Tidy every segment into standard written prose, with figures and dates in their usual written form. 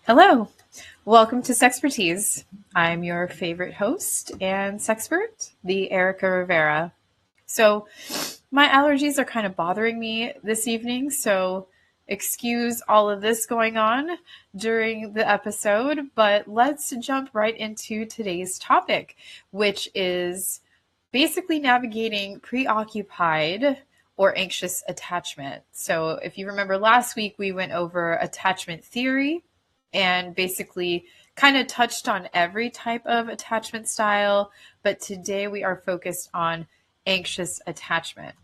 Hello, welcome to Sexpertise. I'm your favorite host and sexpert, the Erica Rivera. So, my allergies are kind of bothering me this evening, so excuse all of this going on during the episode, but let's jump right into today's topic, which is basically navigating preoccupied or anxious attachment. So, if you remember last week, we went over attachment theory and basically kind of touched on every type of attachment style, but today we are focused on anxious attachment.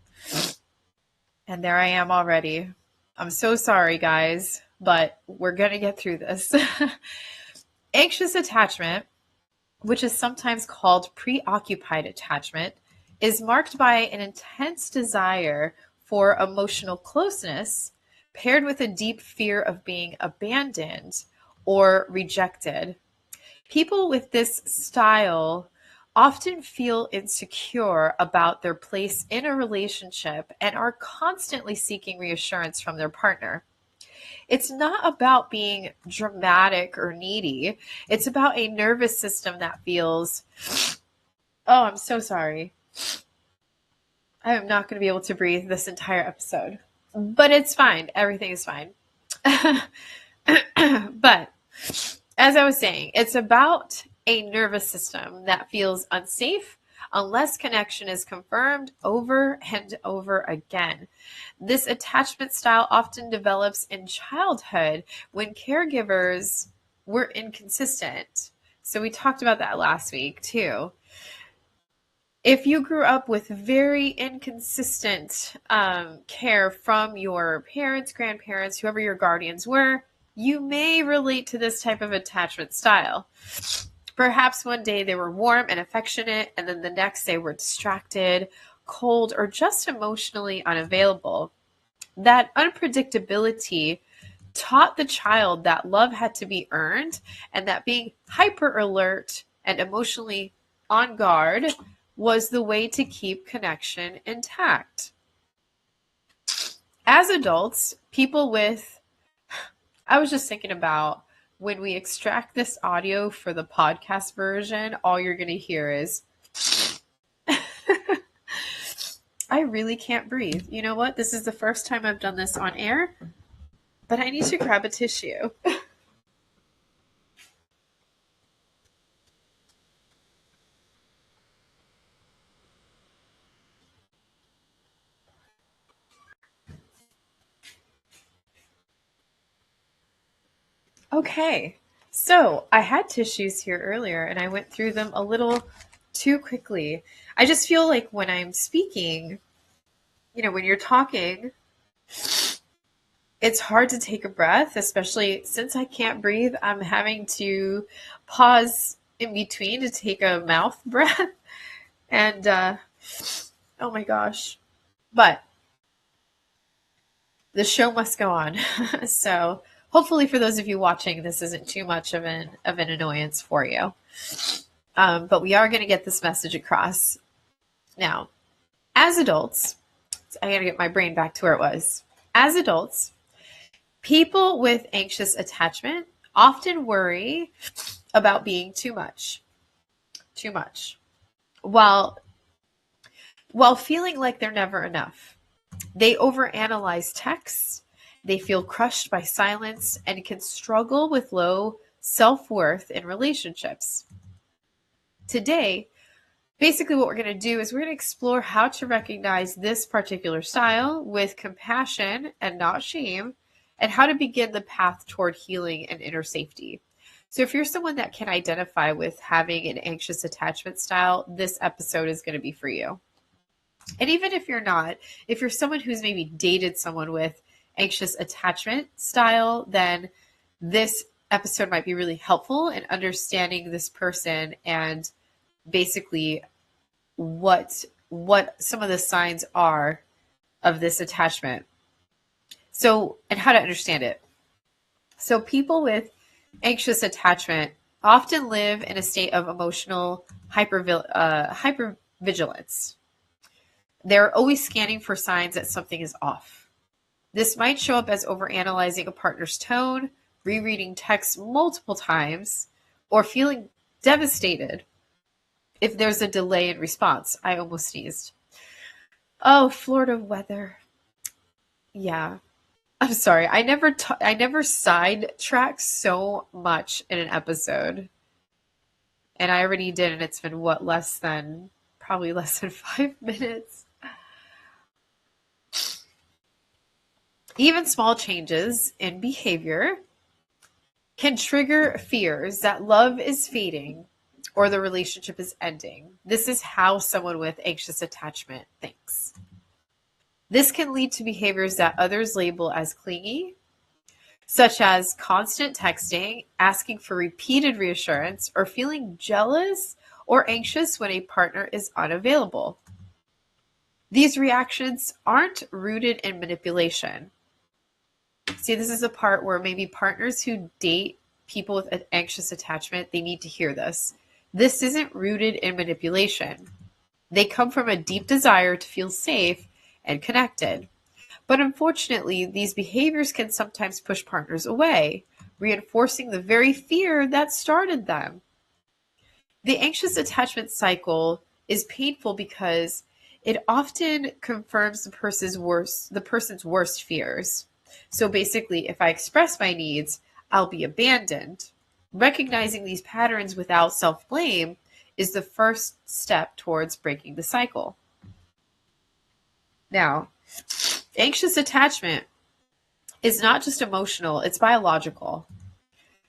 And there I am already. I'm so sorry, guys, but we're going to get through this. Anxious attachment, which is sometimes called preoccupied attachment, is marked by an intense desire for emotional closeness paired with a deep fear of being abandoned or rejected. People with this style often feel insecure about their place in a relationship and are constantly seeking reassurance from their partner. It's not about being dramatic or needy. It's about a nervous system that feels, oh, I'm so sorry. I am not going to be able to breathe this entire episode. But it's fine. Everything is fine. But as I was saying, it's about a nervous system that feels unsafe unless connection is confirmed over and over again. This attachment style often develops in childhood when caregivers were inconsistent. So we talked about that last week too. If you grew up with very inconsistent care from your parents, grandparents, whoever your guardians were, you may relate to this type of attachment style. Perhaps one day they were warm and affectionate, and then the next day were distracted, cold, or just emotionally unavailable. That unpredictability taught the child that love had to be earned and that being hyper alert and emotionally on guard was the way to keep connection intact. As adults, people with, I was just thinking about when we extract this audio for the podcast version, all you're going to hear is, I really can't breathe. You know what? This is the first time I've done this on air, but I need to grab a tissue. Okay, so I had tissues here earlier and I went through them a little too quickly. I just feel like when I'm speaking, when you're talking, it's hard to take a breath, especially since I can't breathe. I'm having to pause in between to take a mouth breath. And oh my gosh. But the show must go on. So hopefully for those of you watching, this isn't too much of an annoyance for you. But we are going to get this message across. Now, as adults, I got to get my brain back to where it was. As adults, people with anxious attachment often worry about being too much, while feeling like they're never enough. They overanalyze texts, they feel crushed by silence, and can struggle with low self-worth in relationships. Today, basically what we're going to do is we're going to explore how to recognize this particular style with compassion and not shame, and how to begin the path toward healing and inner safety. So if you're someone that can identify with having an anxious attachment style, this episode is going to be for you. And even if you're not, if you're someone who's maybe dated someone with anxious attachment style, then this episode might be really helpful in understanding this person and basically what some of the signs are of this attachment. So, and how to understand it. So people with anxious attachment often live in a state of emotional hypervigilance. They're always scanning for signs that something is off. This might show up as overanalyzing a partner's tone, rereading texts multiple times, or feeling devastated if there's a delay in response. I almost sneezed. Oh, Florida weather. Yeah. I'm sorry. I never sidetracked so much in an episode. And I already did, and it's been what, probably less than 5 minutes. Even small changes in behavior can trigger fears that love is fading or the relationship is ending. This is how someone with anxious attachment thinks. This can lead to behaviors that others label as clingy, such as constant texting, asking for repeated reassurance, or feeling jealous or anxious when a partner is unavailable. These reactions aren't rooted in manipulation. See, this is the part where maybe partners who date people with an anxious attachment, they need to hear this. This isn't rooted in manipulation. They come from a deep desire to feel safe and connected. But unfortunately, these behaviors can sometimes push partners away, reinforcing the very fear that started them. The anxious attachment cycle is painful because it often confirms the person's worst fears. So basically, if I express my needs, I'll be abandoned. Recognizing these patterns without self-blame is the first step towards breaking the cycle. Now, anxious attachment is not just emotional, it's biological.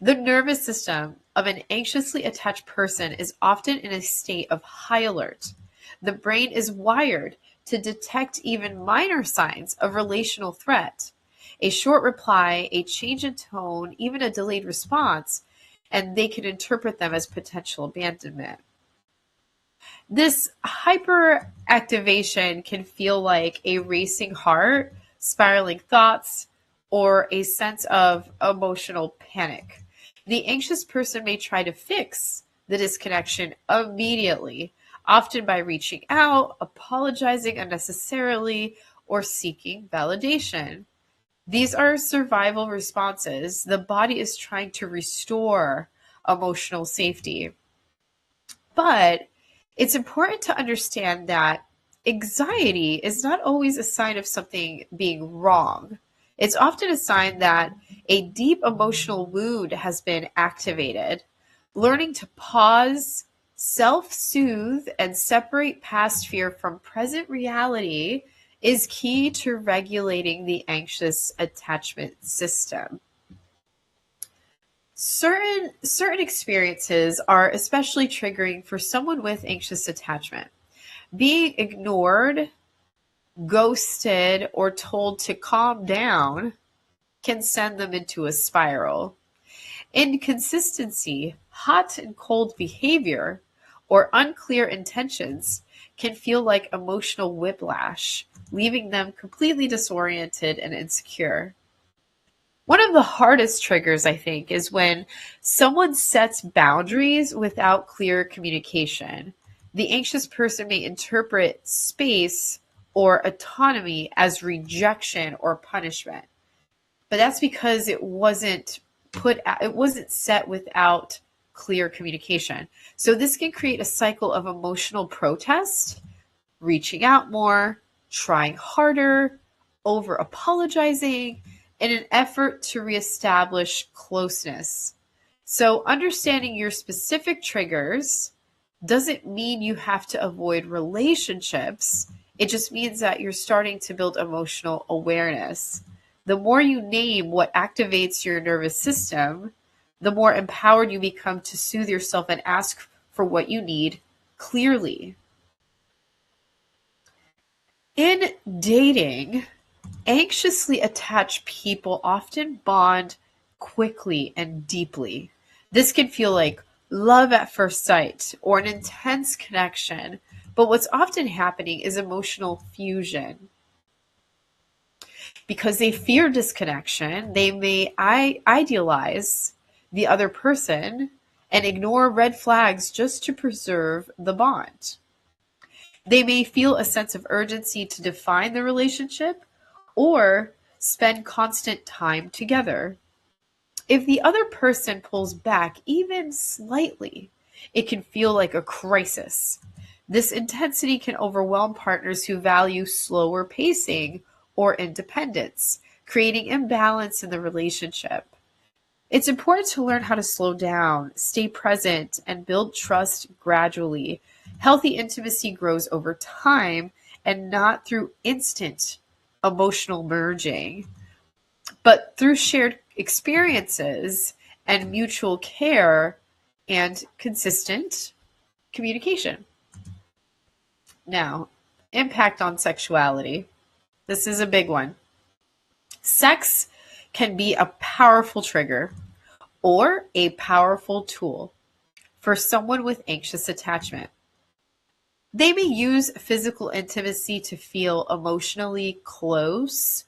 The nervous system of an anxiously attached person is often in a state of high alert. The brain is wired to detect even minor signs of relational threat. A short reply, a change in tone, even a delayed response, and they can interpret them as potential abandonment. This hyperactivation can feel like a racing heart, spiraling thoughts, or a sense of emotional panic. The anxious person may try to fix the disconnection immediately, often by reaching out, apologizing unnecessarily, or seeking validation. These are survival responses. The body is trying to restore emotional safety. But it's important to understand that anxiety is not always a sign of something being wrong. It's often a sign that a deep emotional wound has been activated. Learning to pause, self-soothe, and separate past fear from present reality is key to regulating the anxious attachment system. Certain experiences are especially triggering for someone with anxious attachment. Being ignored, ghosted, or told to calm down can send them into a spiral. Inconsistency, hot and cold behavior, or unclear intentions can feel like emotional whiplash, leaving them completely disoriented and insecure. One of the hardest triggers, I think, is when someone sets boundaries without clear communication. The anxious person may interpret space or autonomy as rejection or punishment. But that's because it wasn't set without clear communication. So this can create a cycle of emotional protest, reaching out more, trying harder, over apologizing in an effort to reestablish closeness. So understanding your specific triggers doesn't mean you have to avoid relationships. It just means that you're starting to build emotional awareness. The more you name what activates your nervous system, the more empowered you become to soothe yourself and ask for what you need clearly. In dating, anxiously attached people often bond quickly and deeply. This can feel like love at first sight or an intense connection, but what's often happening is emotional fusion. Because they fear disconnection, they may idealize the other person and ignore red flags just to preserve the bond. They may feel a sense of urgency to define the relationship or spend constant time together. If the other person pulls back even slightly, it can feel like a crisis. This intensity can overwhelm partners who value slower pacing or independence, creating imbalance in the relationship. It's important to learn how to slow down, stay present, and build trust gradually. Healthy intimacy grows over time and not through instant emotional merging, but through shared experiences and mutual care and consistent communication. Now, impact on sexuality. This is a big one. Sex can be a powerful trigger or a powerful tool for someone with anxious attachment. They may use physical intimacy to feel emotionally close,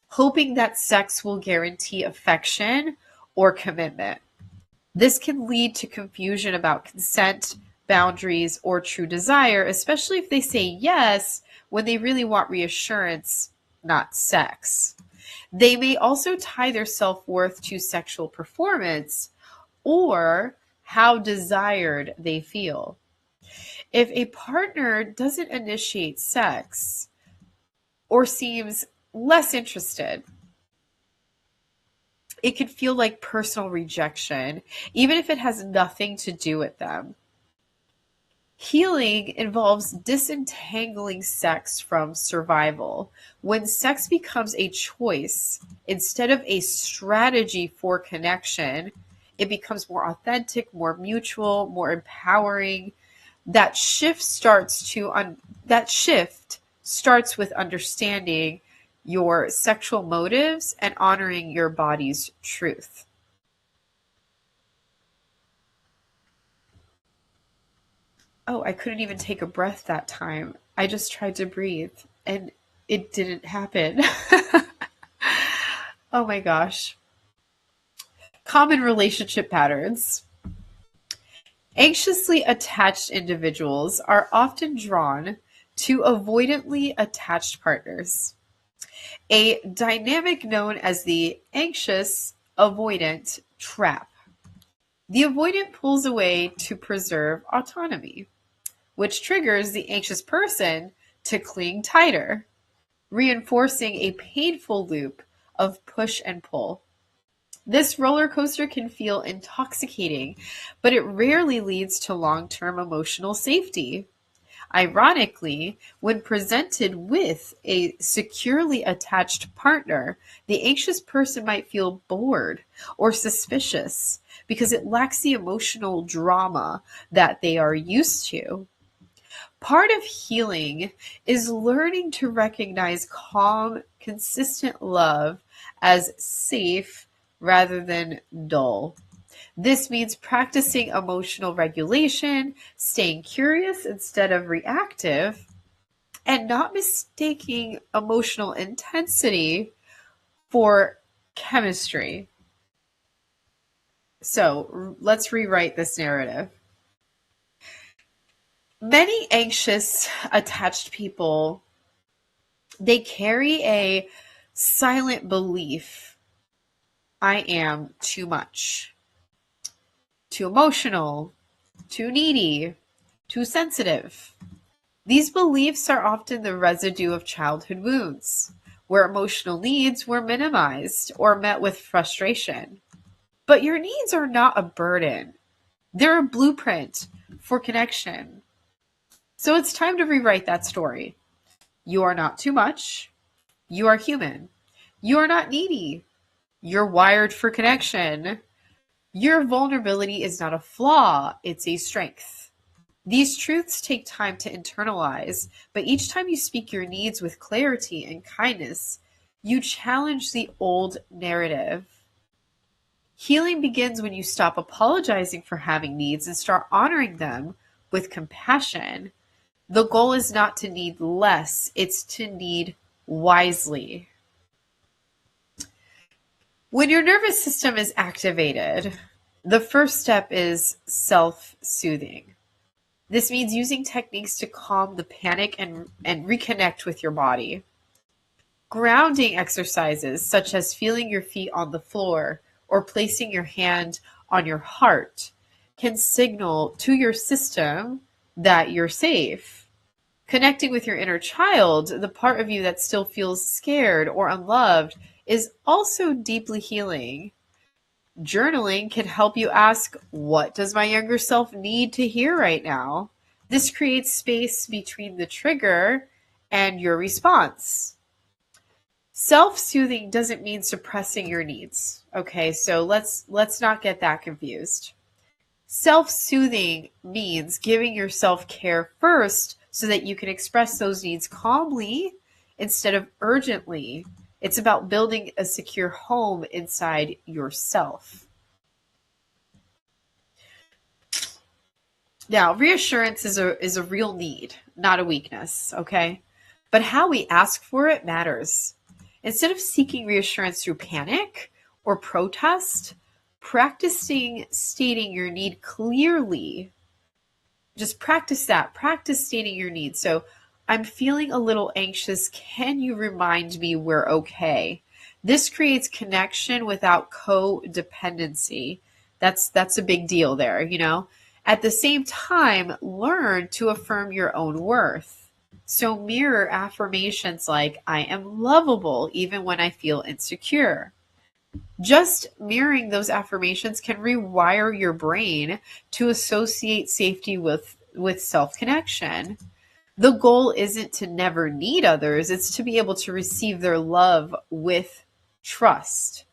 hoping that sex will guarantee affection or commitment. This can lead to confusion about consent, boundaries, or true desire, especially if they say yes when they really want reassurance, not sex. They may also tie their self-worth to sexual performance or how desired they feel. If a partner doesn't initiate sex or seems less interested, it could feel like personal rejection, even if it has nothing to do with them. Healing involves disentangling sex from survival. When sex becomes a choice instead of a strategy for connection, it becomes more authentic, more mutual, more empowering. That shift starts with understanding your sexual motives and honoring your body's truth. Oh, I couldn't even take a breath that time. I just tried to breathe and it didn't happen. Oh my gosh. Common relationship patterns. Anxiously attached individuals are often drawn to avoidantly attached partners, a dynamic known as the anxious avoidant trap. The avoidant pulls away to preserve autonomy, which triggers the anxious person to cling tighter, reinforcing a painful loop of push and pull. This roller coaster can feel intoxicating, but it rarely leads to long-term emotional safety. Ironically, when presented with a securely attached partner, the anxious person might feel bored or suspicious because it lacks the emotional drama that they are used to. Part of healing is learning to recognize calm, consistent love as safe rather than dull. This means practicing emotional regulation, staying curious instead of reactive, and not mistaking emotional intensity for chemistry. So let's rewrite this narrative. Many anxious attached people, they carry a silent belief: I am too much, too emotional, too needy, too sensitive. These beliefs are often the residue of childhood wounds, where emotional needs were minimized or met with frustration. But your needs are not a burden. They're a blueprint for connection. So it's time to rewrite that story. You are not too much. You are human. You are not needy. You're wired for connection. Your vulnerability is not a flaw, it's a strength. These truths take time to internalize, but each time you speak your needs with clarity and kindness, you challenge the old narrative. Healing begins when you stop apologizing for having needs and start honoring them with compassion. The goal is not to need less, it's to need wisely. When your nervous system is activated, the first step is self-soothing. This means using techniques to calm the panic and reconnect with your body. Grounding exercises, such as feeling your feet on the floor or placing your hand on your heart can signal to your system that you're safe. Connecting with your inner child, the part of you that still feels scared or unloved, is also deeply healing. Journaling can help you ask, what does my younger self need to hear right now? This creates space between the trigger and your response. Self-soothing doesn't mean suppressing your needs. Okay, so let's not get that confused. Self-soothing means giving yourself care first so that you can express those needs calmly instead of urgently. It's about building a secure home inside yourself. Now, reassurance is a real need, not a weakness, okay? But how we ask for it matters. Instead of seeking reassurance through panic or protest, practicing stating your need clearly. Just practice that. Practice stating your needs. So, I'm feeling a little anxious. Can you remind me we're okay? This creates connection without codependency. That's a big deal there, you know? At the same time, learn to affirm your own worth. So mirror affirmations like, I am lovable even when I feel insecure. Just mirroring those affirmations can rewire your brain to associate safety with self-connection. The goal isn't to never need others, it's to be able to receive their love with trust.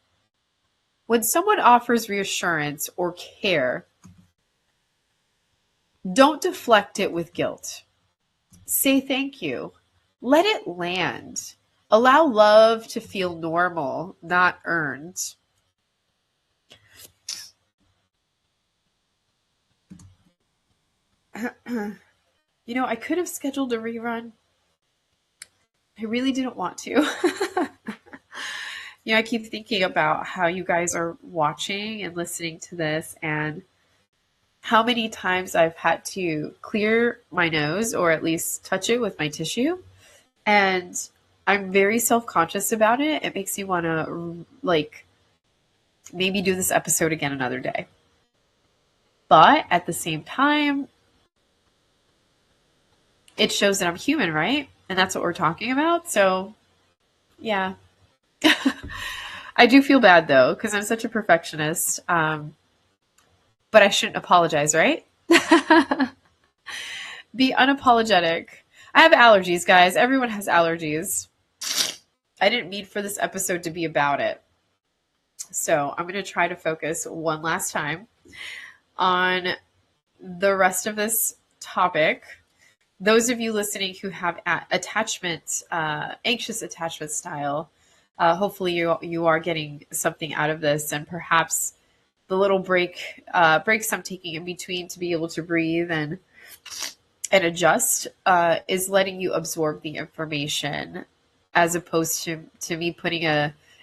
When someone offers reassurance or care, don't deflect it with guilt. Say thank you. Let it land. Allow love to feel normal, not earned. You know, I could have scheduled a rerun. I really didn't want to. I keep thinking about how you guys are watching and listening to this and how many times I've had to clear my nose or at least touch it with my tissue. And I'm very self-conscious about it. It makes me want to maybe do this episode again another day. But at the same time, it shows that I'm human, right? And that's what we're talking about. So, yeah. I do feel bad though, because I'm such a perfectionist. But I shouldn't apologize, right? Be unapologetic. I have allergies, guys. Everyone has allergies. I didn't mean for this episode to be about it. So I'm going to try to focus one last time on the rest of this topic. Those of you listening who have attachment, anxious attachment style, hopefully you are getting something out of this, and perhaps the little breaks I'm taking in between to be able to breathe and adjust is letting you absorb the information, as opposed to me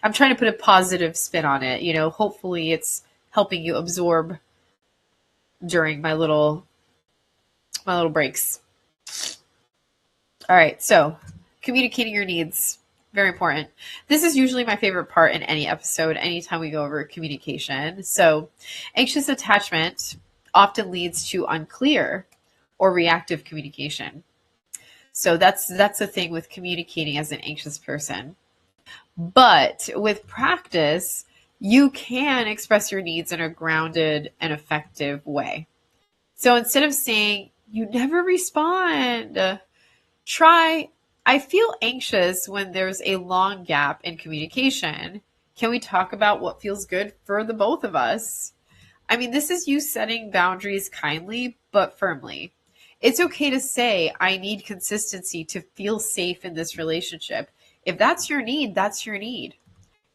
I'm trying to put a positive spin on it. You know, hopefully it's helping you absorb during my little breaks. All right, so communicating your needs, very important. This is usually my favorite part in any episode, anytime we go over communication. So anxious attachment often leads to unclear or reactive communication. So that's the thing with communicating as an anxious person. But with practice, you can express your needs in a grounded and effective way. So instead of saying, you never respond, try, I feel anxious when there's a long gap in communication. Can we talk about what feels good for the both of us? I mean, this is you setting boundaries kindly, but firmly. It's okay to say, I need consistency to feel safe in this relationship. If that's your need, that's your need.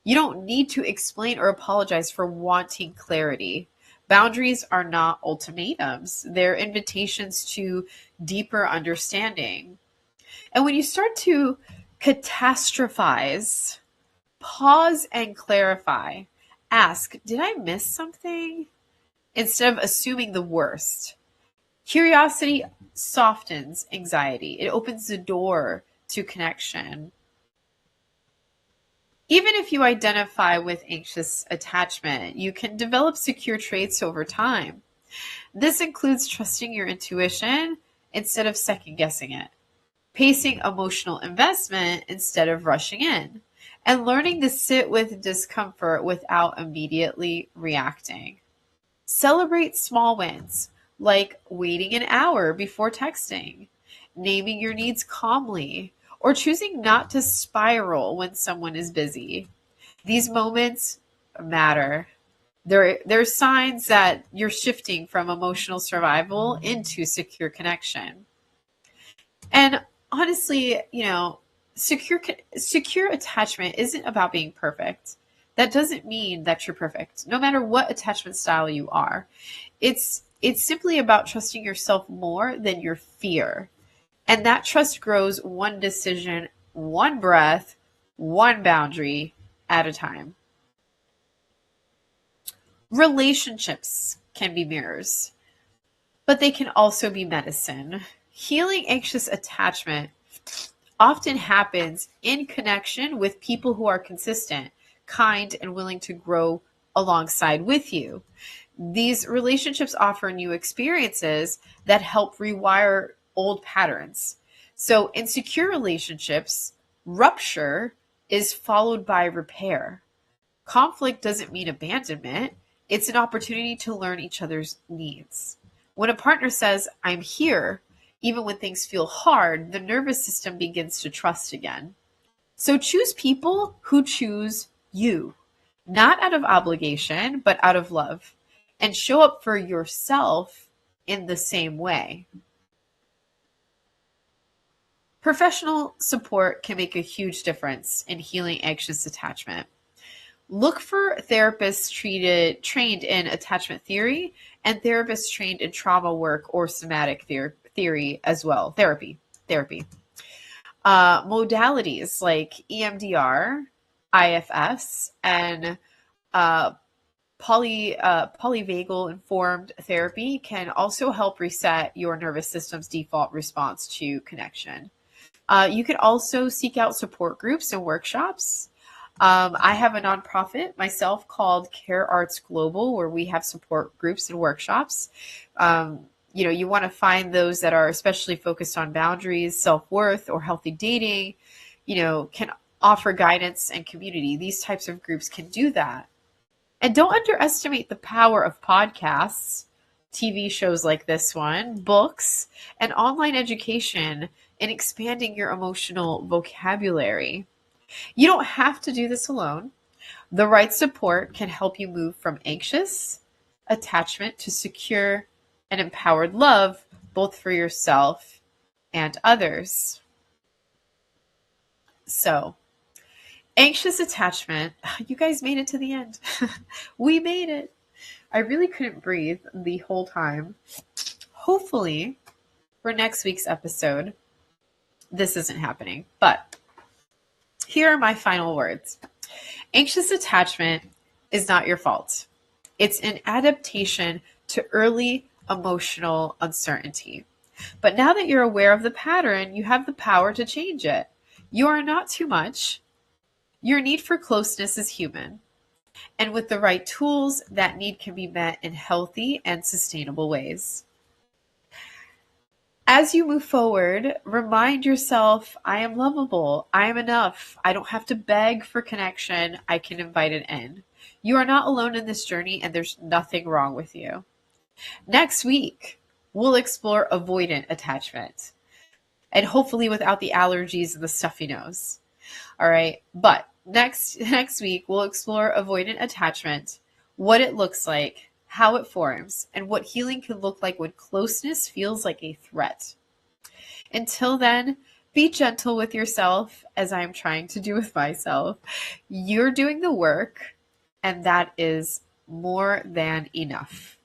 You don't need to explain or apologize for wanting clarity. Boundaries are not ultimatums. They're invitations to deeper understanding. And when you start to catastrophize, pause and clarify. Ask, did I miss something? Instead of assuming the worst. Curiosity softens anxiety. It opens the door to connection. Even if you identify with anxious attachment, you can develop secure traits over time. This includes trusting your intuition instead of second guessing it, pacing emotional investment instead of rushing in, and learning to sit with discomfort without immediately reacting. Celebrate small wins, like waiting an hour before texting, naming your needs calmly, or choosing not to spiral when someone is busy. These moments matter. They're signs that you're shifting from emotional survival into secure connection. And honestly, secure attachment isn't about being perfect. That doesn't mean that you're perfect, no matter what attachment style you are. It's simply about trusting yourself more than your fear. And that trust grows one decision, one breath, one boundary at a time. Relationships can be mirrors, but they can also be medicine. Healing anxious attachment often happens in connection with people who are consistent, kind, and willing to grow alongside with you. These relationships offer new experiences that help rewire old patterns. So, in secure relationships, rupture is followed by repair. Conflict doesn't mean abandonment, it's an opportunity to learn each other's needs. When a partner says, I'm here, even when things feel hard, the nervous system begins to trust again. So choose people who choose you, not out of obligation, but out of love, and show up for yourself in the same way. Professional support can make a huge difference in healing anxious attachment. Look for therapists trained in attachment theory and therapists trained in trauma work or somatic theory as well. Therapy. Modalities like EMDR, IFS, and uh, polyvagal informed therapy can also help reset your nervous system's default response to connection. You can also seek out support groups and workshops. I have a nonprofit myself called Care Arts Global, where we have support groups and workshops. You want to find those that are especially focused on boundaries, self-worth, or healthy dating, can offer guidance and community. These types of groups can do that. And don't underestimate the power of podcasts, TV shows like this one, books, and online education in expanding your emotional vocabulary. You don't have to do this alone. The right support can help you move from anxious attachment to secure and empowered love, both for yourself and others. So, anxious attachment, you guys made it to the end. We made it. I really couldn't breathe the whole time. Hopefully, for next week's episode, this isn't happening. But here are my final words. Anxious attachment is not your fault. It's an adaptation to early emotional uncertainty. But now that you're aware of the pattern, you have the power to change it. You are not too much. Your need for closeness is human. And with the right tools, that need can be met in healthy and sustainable ways. As you move forward, remind yourself, I am lovable. I am enough. I don't have to beg for connection. I can invite it in. You are not alone in this journey, and there's nothing wrong with you. Next week, we'll explore avoidant attachment, and hopefully without the allergies and the stuffy nose. All right. But next week, we'll explore avoidant attachment, what it looks like, how it forms, and what healing can look like when closeness feels like a threat. Until then, be gentle with yourself, as I am trying to do with myself. You're doing the work, and that is more than enough.